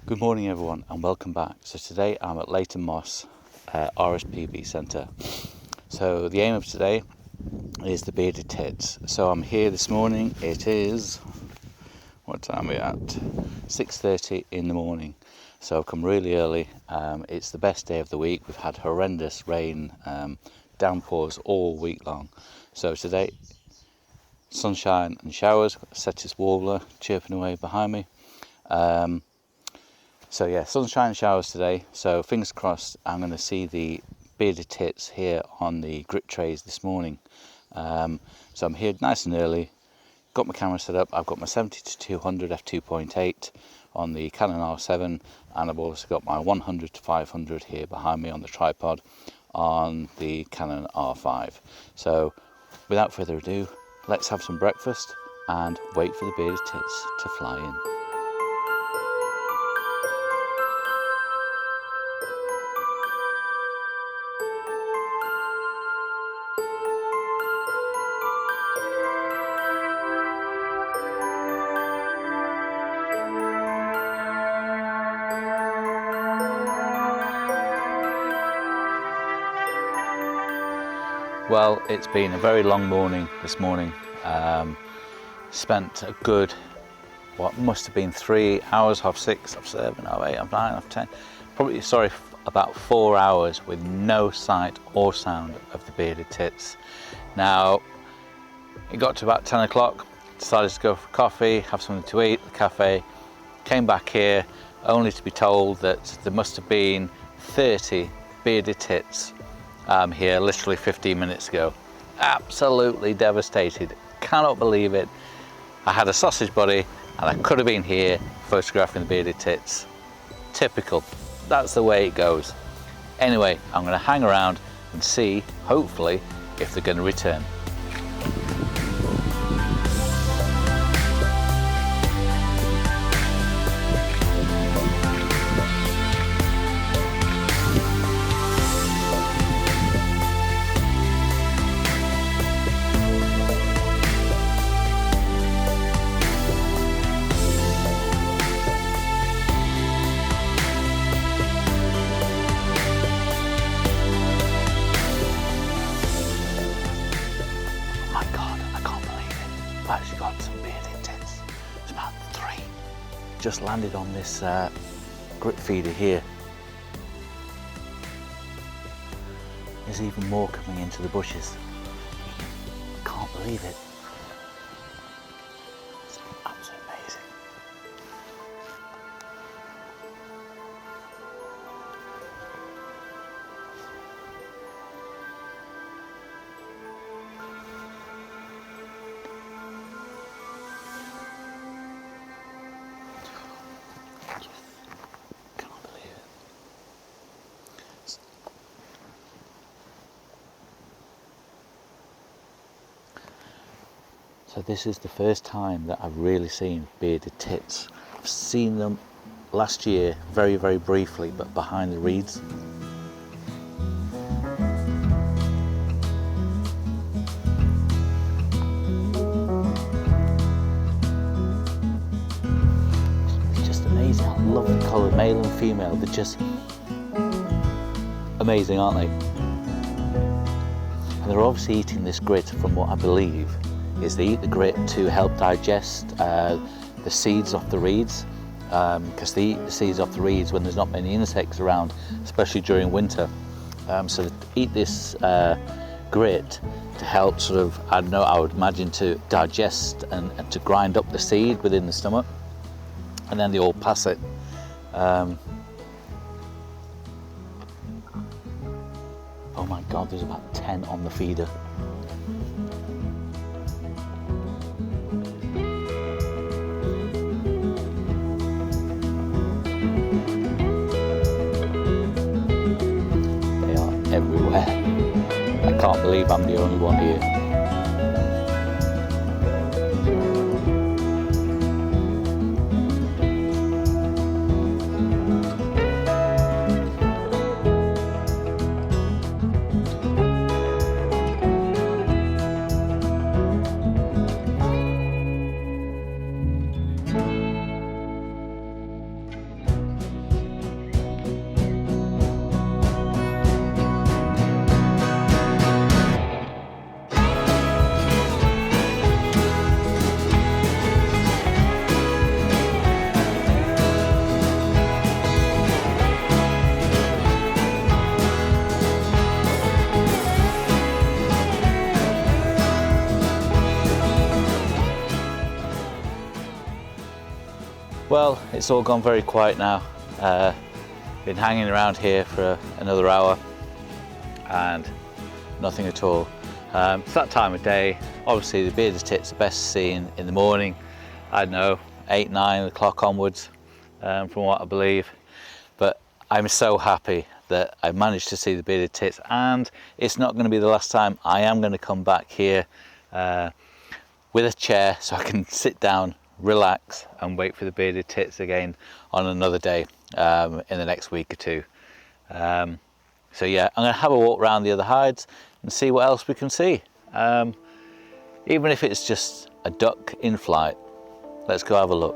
Good morning everyone and welcome back. So today I'm at Leighton Moss RSPB Centre. So the aim of today is the bearded tits. So I'm here this morning. It is, what time are we at? 6:30 in the morning. So I've come really early. It's the best day of the week. We've had horrendous rain, downpours all week long. So today, sunshine and showers. Got the Tits warbler chirping away behind me. So yeah, sunshine and showers today. So fingers crossed I'm going to see the bearded tits here on the grit trays this morning. So I'm here nice and early. Got my camera set up. I've got my 70-200 f2.8 on the Canon R7, and I've also got my 100-500 here behind me on the tripod on the Canon R5. So without further ado, let's have some breakfast and wait for the bearded tits to fly in. Well, it's been a very long morning this morning. Spent a good, what must have been 3 hours, half 6, half 7, half 8, half 9, half 10, probably, about 4 hours with no sight or sound of the bearded tits. Now, it got to about 10 o'clock, decided to go for coffee, have something to eat at the cafe, came back here only to be told that there must have been 30 bearded tits here literally 15 minutes ago. Absolutely devastated, cannot believe it. I had a sausage body and I could have been here photographing the bearded tits. Typical, that's the way it goes. Anyway, I'm going to hang around and see, hopefully, if they're going to return. I've actually got some bearded tits. It's about 3. Just landed on this grit feeder here. There's even more coming into the bushes. Can't believe it. It's absolutely amazing. So this is the first time that I've really seen bearded tits. I've seen them last year very, very briefly, but behind the reeds. It's just amazing. I love the colour, male and female. They're just amazing, aren't they? And they're obviously eating this grit, from what I believe is they eat the grit to help digest the seeds off the reeds, because they eat the seeds off the reeds when there's not many insects around, especially during winter. So they eat this grit to help sort of, I don't know, I would imagine to digest and to grind up the seed within the stomach, and then they all pass it. Oh my God, there's about 10 on the feeder. Everywhere. I can't believe I'm the only one here. it's all gone very quiet now. Been hanging around here for another hour and nothing at all. It's that time of day. Obviously the bearded tits are best seen in the morning. I don't know, 8, 9 o'clock onwards, from what I believe. But I'm so happy that I managed to see the bearded tits, and it's not going to be the last time. I am going to come back here with a chair so I can sit down, relax and wait for the bearded tits again on another day in the next week or two. So yeah, I'm going to have a walk around the other hides and see what else we can see. Even if it's just a duck in flight, let's go have a look.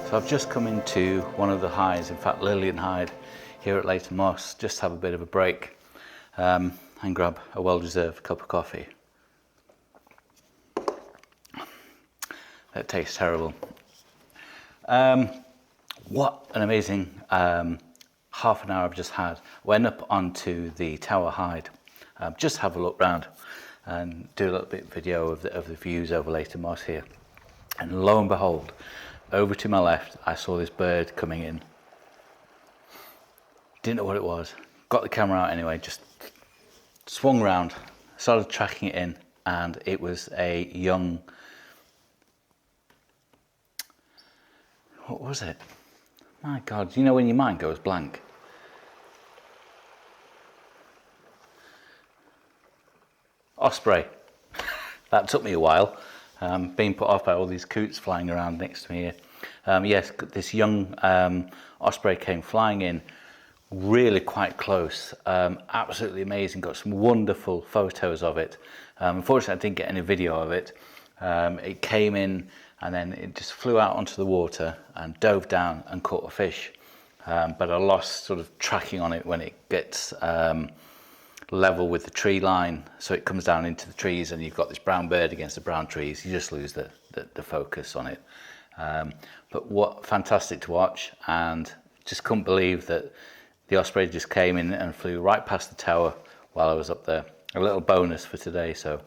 So I've just come into one of the hides, in fact Lillian Hide here at Leighton Moss, just to have a bit of a break and grab a well-deserved cup of coffee. That tastes terrible. What an amazing half an hour I've just had. I went up onto the tower hide, just have a look round and do a little bit of video of the views over Leighton Moss here. And lo and behold, over to my left, I saw this bird coming in. Didn't know what it was. Got the camera out anyway, just swung around, started tracking it in, and it was a young, what was it? My God, you know when your mind goes blank? Osprey. That took me a while. Being put off by all these coots flying around next to me here. Yes, this young osprey came flying in really quite close. Absolutely amazing. Got some wonderful photos of it. Unfortunately, I didn't get any video of it. It came in and then it just flew out onto the water and dove down and caught a fish. But I lost sort of tracking on it when it gets level with the tree line, so it comes down into the trees and you've got this brown bird against the brown trees. You just lose the focus on it. But what fantastic to watch, and just couldn't believe that the osprey just came in and flew right past the tower while I was up there. A little bonus for today, so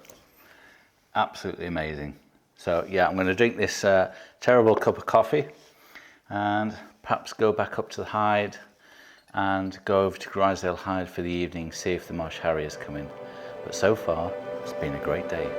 absolutely amazing. So yeah, I'm going to drink this terrible cup of coffee and perhaps go back up to the hide and go over to Grisdale Hide for the evening, see if the marsh harriers come in. But so far, it's been a great day.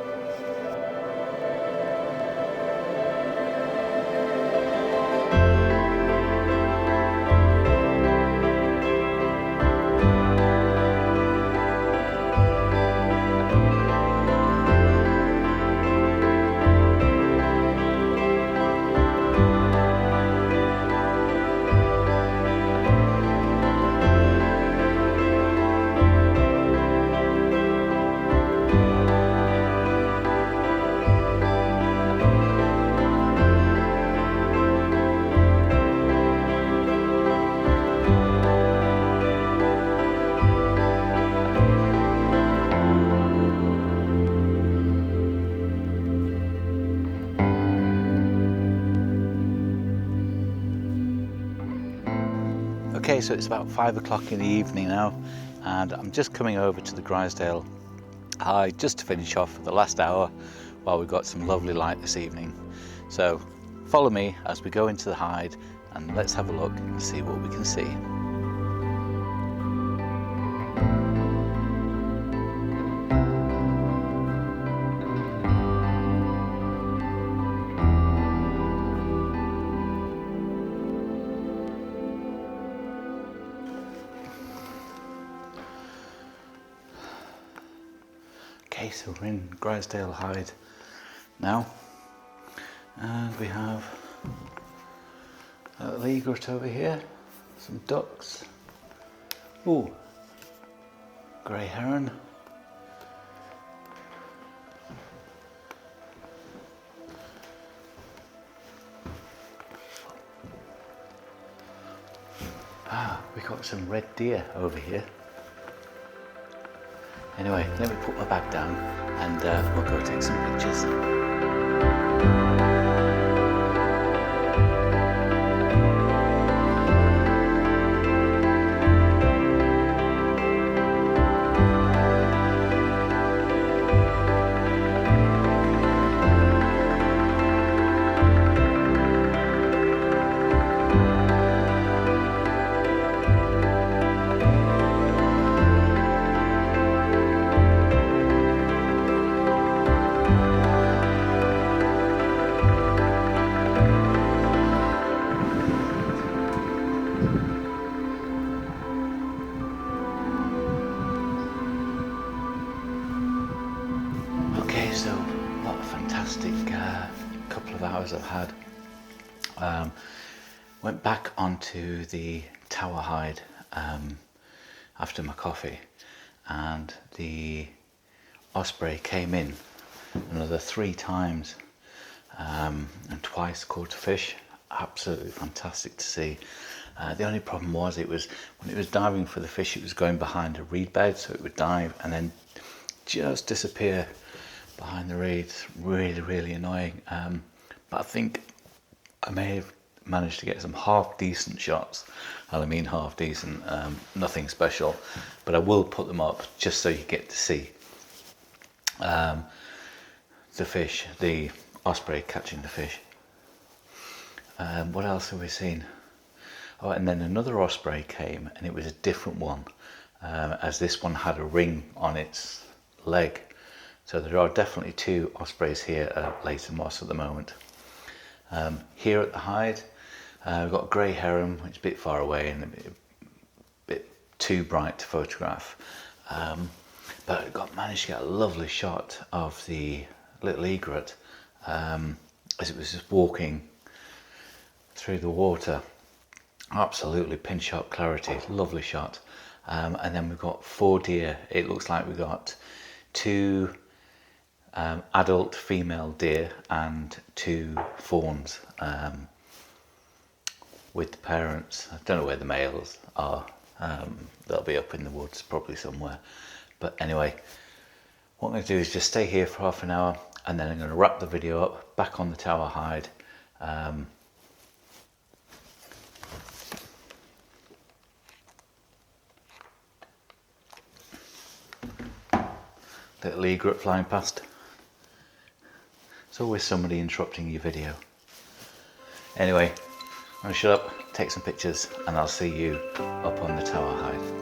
Okay, so it's about 5 o'clock in the evening now, and I'm just coming over to the Grisdale Hide just to finish off the last hour while we've got some lovely light this evening. So follow me as we go into the hide and let's have a look and see what we can see. Okay, so we're in Grisdale Hyde now, and we have a little egret over here, some ducks, ooh, grey heron, we got some red deer over here. Anyway, let me put my bag down and we'll go take some pictures. So what a fantastic couple of hours I've had. Went back onto the Tower Hyde after my coffee, and the Osprey came in another 3 times and twice caught a fish. Absolutely fantastic to see. The only problem was when it was diving for the fish, it was going behind a reed bed, so it would dive and then just disappear behind the reeds. Really annoying. But I think I may have managed to get some half decent shots. I mean half decent, nothing special, but I will put them up just so you get to see the fish, the Osprey catching the fish. What else have we seen? Oh, and then another Osprey came, and it was a different one, as this one had a ring on its leg. So there are definitely 2 Ospreys here at Leighton Moss at the moment. Here at the Hyde, we've got a grey heron, which is a bit far away and a bit too bright to photograph. But I managed to get a lovely shot of the little egret as it was just walking through the water. Absolutely pin sharp clarity, lovely shot. And then we've got 4 deer. It looks like we've got 2 adult female deer and 2 fawns with the parents. I don't know where the males are. They'll be up in the woods probably somewhere. But anyway, what I'm going to do is just stay here for half an hour, and then I'm going to wrap the video up back on the Tower Hyde. Little egret flying past. It's always somebody interrupting your video. Anyway, I'm going to shut up, take some pictures, and I'll see you up on the Tower Hyde.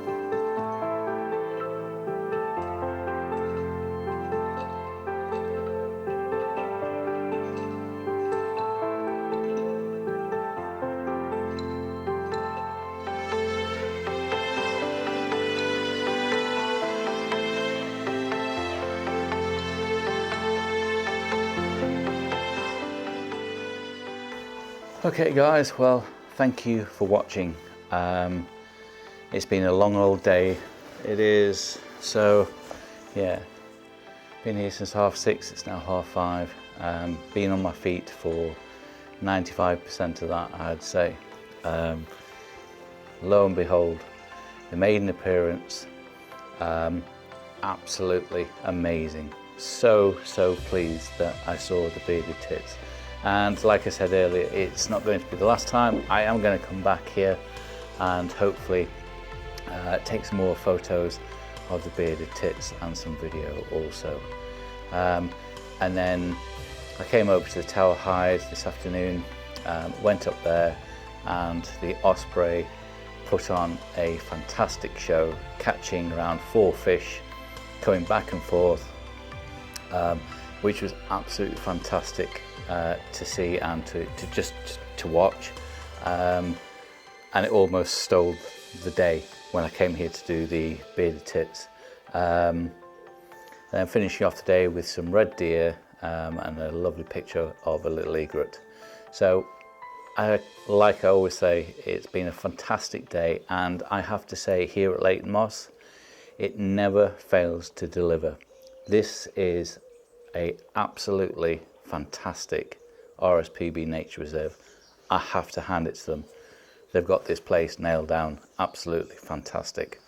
Okay guys, well, thank you for watching. It's been a long old day. It is. So yeah, been here since 6:30, it's now 5:30. Been on my feet for 95% of that, I'd say. Lo and behold, the maiden appearance, absolutely amazing. So pleased that I saw the bearded tits. And like I said earlier, it's not going to be the last time. I am going to come back here and hopefully take some more photos of the bearded tits and some video also. And then I came over to the Tower Hyde this afternoon, went up there, and the Osprey put on a fantastic show, catching around 4 fish, coming back and forth, which was absolutely fantastic to see and to watch. And it almost stole the day when I came here to do the bearded tits. And Then finishing off today with some red deer and a lovely picture of a little egret. So like I always say, it's been a fantastic day, and I have to say here at Leighton Moss, it never fails to deliver. This is a absolutely fantastic RSPB nature reserve. I have to hand it to them. They've got this place nailed down. Absolutely fantastic.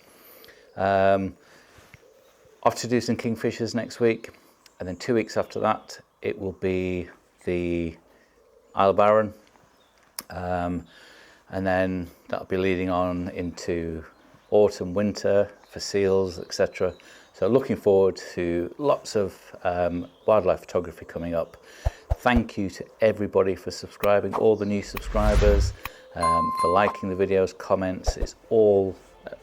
Off to do some kingfishers next week, and then 2 weeks after that it will be the Isle of Arran, and then that'll be leading on into autumn, winter for seals, etc. So looking forward to lots of wildlife photography coming up. Thank you to everybody for subscribing, all the new subscribers, for liking the videos, comments. It's all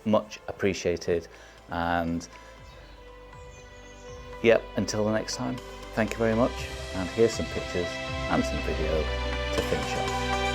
much appreciated. And yep, until the next time, thank you very much. And here's some pictures and some video to finish off.